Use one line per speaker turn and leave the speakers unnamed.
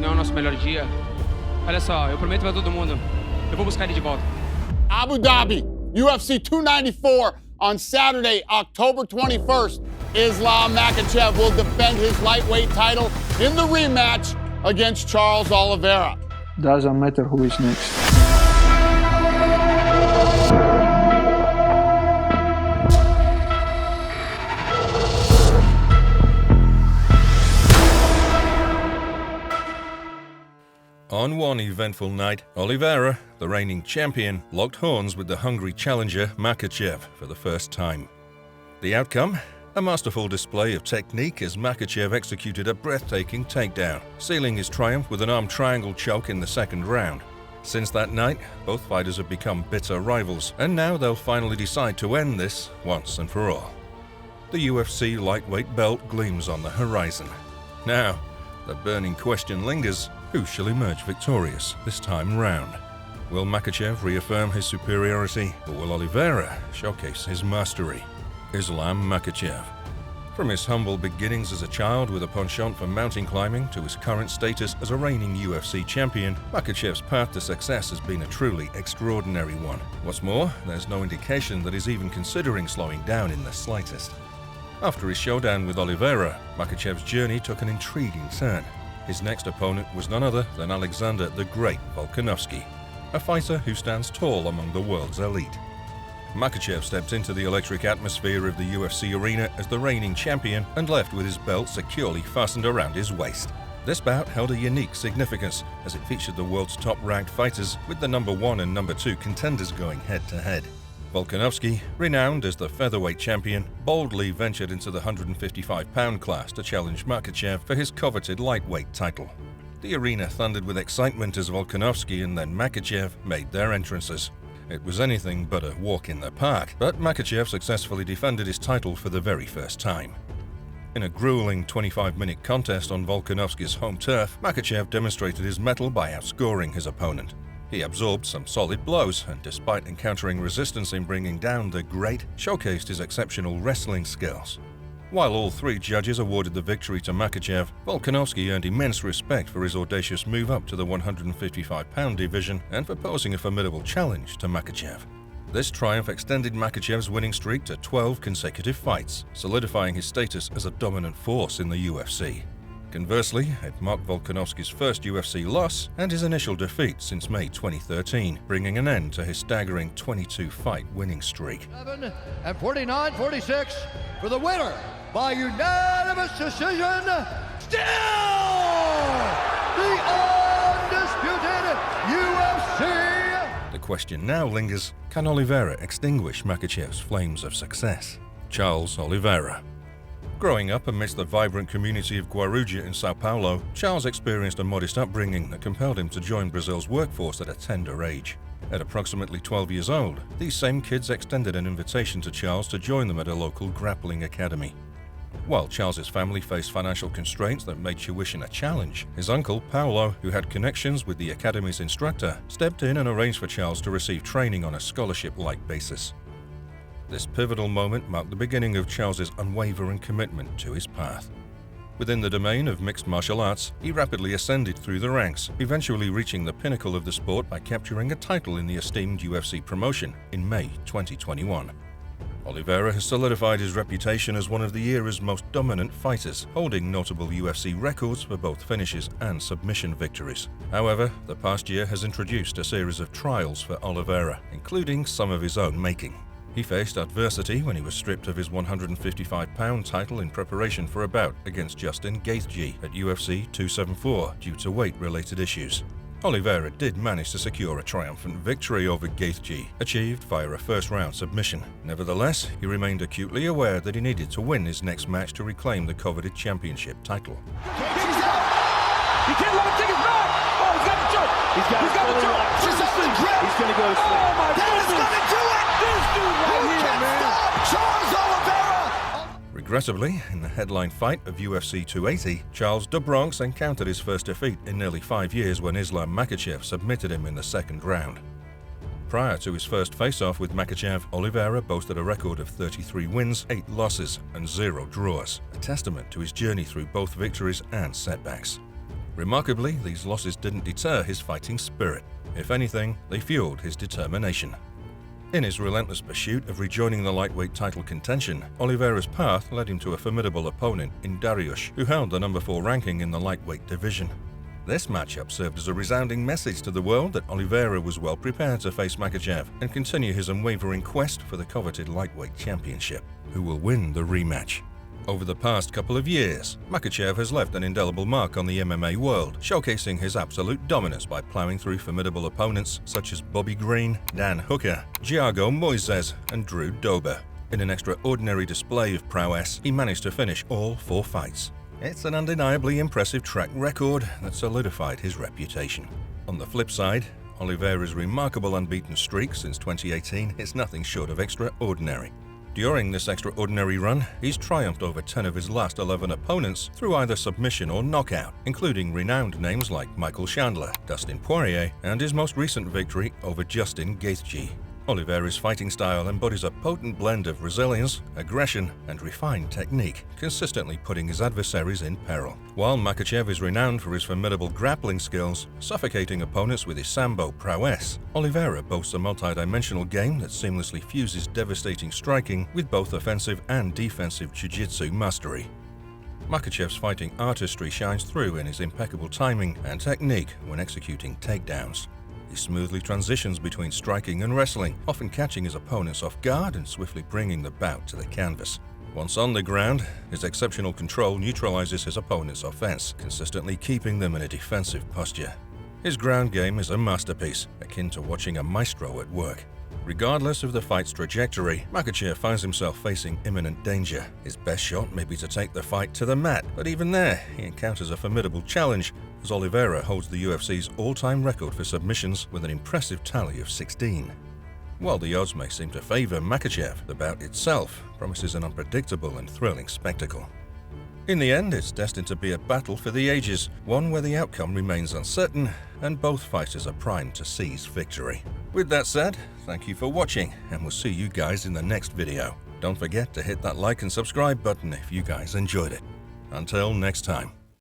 não é o nosso melhor dia. Olha só, eu prometo pra todo mundo, eu vou buscar ele de volta.
Abu Dhabi, UFC 294 on Saturday, October 21st. Islam Makhachev will defend his lightweight title in the rematch against Charles Oliveira.
Doesn't matter who is next.
On one eventful night, Oliveira, the reigning champion, locked horns with the hungry challenger MAKACHEV for the first time. The outcome? A masterful display of technique as MAKACHEV executed a breathtaking takedown, sealing his triumph with an arm triangle choke in the second round. Since that night, both fighters have become bitter rivals, and now they'll finally decide to end this once and for all. The UFC lightweight belt gleams on the horizon. Now, the burning question lingers: who shall emerge victorious this time round? Will MAKACHEV reaffirm his superiority, or will Oliveira showcase his mastery? Islam Makhachev. From his humble beginnings as a child with a penchant for mountain climbing to his current status as a reigning UFC champion, Makachev's path to success has been a truly extraordinary one. What's more, there's no indication that he's even considering slowing down in the slightest. After his showdown with Oliveira, Makachev's journey took an intriguing turn. His next opponent was none other than Alexander the Great Volkanovski, a fighter who stands tall among the world's elite. Makhachev stepped into the electric atmosphere of the UFC arena as the reigning champion and left with his belt securely fastened around his waist. This bout held a unique significance as it featured the world's top-ranked fighters, with the number 1 and number 2 contenders going head-to-head. Volkanovski, renowned as the featherweight champion, boldly ventured into the 155-pound class to challenge Makhachev for his coveted lightweight title. The arena thundered with excitement as Volkanovski and then Makhachev made their entrances. It was anything but a walk in the park, but Makhachev successfully defended his title for the very first time. In a grueling 25-minute contest on Volkanovski's home turf, Makhachev demonstrated his mettle by outscoring his opponent. He absorbed some solid blows and, despite encountering resistance in bringing down the Great, showcased his exceptional wrestling skills. While all three judges awarded the victory to Makhachev, Volkanovski earned immense respect for his audacious move up to the 155-pound division and for posing a formidable challenge to Makhachev. This triumph extended Makhachev's winning streak to 12 consecutive fights, solidifying his status as a dominant force in the UFC. Conversely, it marked Volkanovski's first UFC loss and his initial defeat since May 2013, bringing an end to his staggering 22-fight winning streak.
49-46 for the winner by unanimous decision, still the undisputed UFC.
The question now lingers: can Oliveira extinguish Makhachev's flames of success? Charles Oliveira. Growing up amidst the vibrant community of Guarujá in Sao Paulo, Charles experienced a modest upbringing that compelled him to join Brazil's workforce at a tender age. At approximately 12 years old, these same kids extended an invitation to Charles to join them at a local grappling academy. While Charles's family faced financial constraints that made tuition a challenge, his uncle, Paulo, who had connections with the academy's instructor, stepped in and arranged for Charles to receive training on a scholarship-like basis. This pivotal moment marked the beginning of Charles's unwavering commitment to his path. Within the domain of mixed martial arts, he rapidly ascended through the ranks, eventually reaching the pinnacle of the sport by capturing a title in the esteemed UFC promotion in May 2021. Oliveira has solidified his reputation as one of the era's most dominant fighters, holding notable UFC records for both finishes and submission victories. However, the past year has introduced a series of trials for Oliveira, including some of his own making. He faced adversity when he was stripped of his 155-pound title in preparation for a bout against Justin Gaethje at UFC 274 due to weight-related issues. Oliveira did manage to secure a triumphant victory over Gaethje, achieved via a first-round submission. Nevertheless, he remained acutely aware that he needed to win his next match to reclaim the coveted championship title.
Gaethje's out! He can't let him take his back! Oh, he's got the choke! He's got the choke! She's on the grip! He's gonna go to sleep. Oh my goodness! That is gonna do it! This dude right here, man! Charles Oliveira!
Regrettably, in the headline fight of UFC 280, Charles do Bronx encountered his first defeat in nearly 5 years when Islam Makhachev submitted him in the second round. Prior to his first face-off with Makhachev, Oliveira boasted a record of 33 wins, 8 losses, and 0 draws, a testament to his journey through both victories and setbacks. Remarkably, these losses didn't deter his fighting spirit. If anything, they fueled his determination. In his relentless pursuit of rejoining the lightweight title contention, Oliveira's path led him to a formidable opponent in Dariush, who held the number 4 ranking in the lightweight division. This matchup served as a resounding message to the world that Oliveira was well prepared to face Makachev and continue his unwavering quest for the coveted lightweight championship. Who will win the rematch? Over the past couple of years, Makachev has left an indelible mark on the MMA world, showcasing his absolute dominance by plowing through formidable opponents such as Bobby Green, Dan Hooker, Thiago Moises, and Drew Dober. In an extraordinary display of prowess, he managed to finish all 4 fights. It's an undeniably impressive track record that solidified his reputation. On the flip side, Oliveira's remarkable unbeaten streak since 2018 is nothing short of extraordinary. During this extraordinary run, he's triumphed over 10 of his last 11 opponents through either submission or knockout, including renowned names like Michael Chandler, Dustin Poirier, and his most recent victory over Justin Gaethje. Oliveira's fighting style embodies a potent blend of resilience, aggression, and refined technique, consistently putting his adversaries in peril. While Makachev is renowned for his formidable grappling skills, suffocating opponents with his sambo prowess, Oliveira boasts a multi-dimensional game that seamlessly fuses devastating striking with both offensive and defensive jiu-jitsu mastery. Makachev's fighting artistry shines through in his impeccable timing and technique when executing takedowns. He smoothly transitions between striking and wrestling, often catching his opponents off guard and swiftly bringing the bout to the canvas. Once on the ground, his exceptional control neutralizes his opponent's offense, consistently keeping them in a defensive posture. His ground game is a masterpiece, akin to watching a maestro at work. Regardless of the fight's trajectory, Makachev finds himself facing imminent danger. His best shot may be to take the fight to the mat, but even there, he encounters a formidable challenge, as Oliveira holds the UFC's all-time record for submissions with an impressive tally of 16. While the odds may seem to favor Makachev, the bout itself promises an unpredictable and thrilling spectacle. In the end, it's destined to be a battle for the ages, one where the outcome remains uncertain and both fighters are primed to seize victory. With that said, thank you for watching, and we'll see you guys in the next video. Don't forget to hit that like and subscribe button if you guys enjoyed it. Until next time.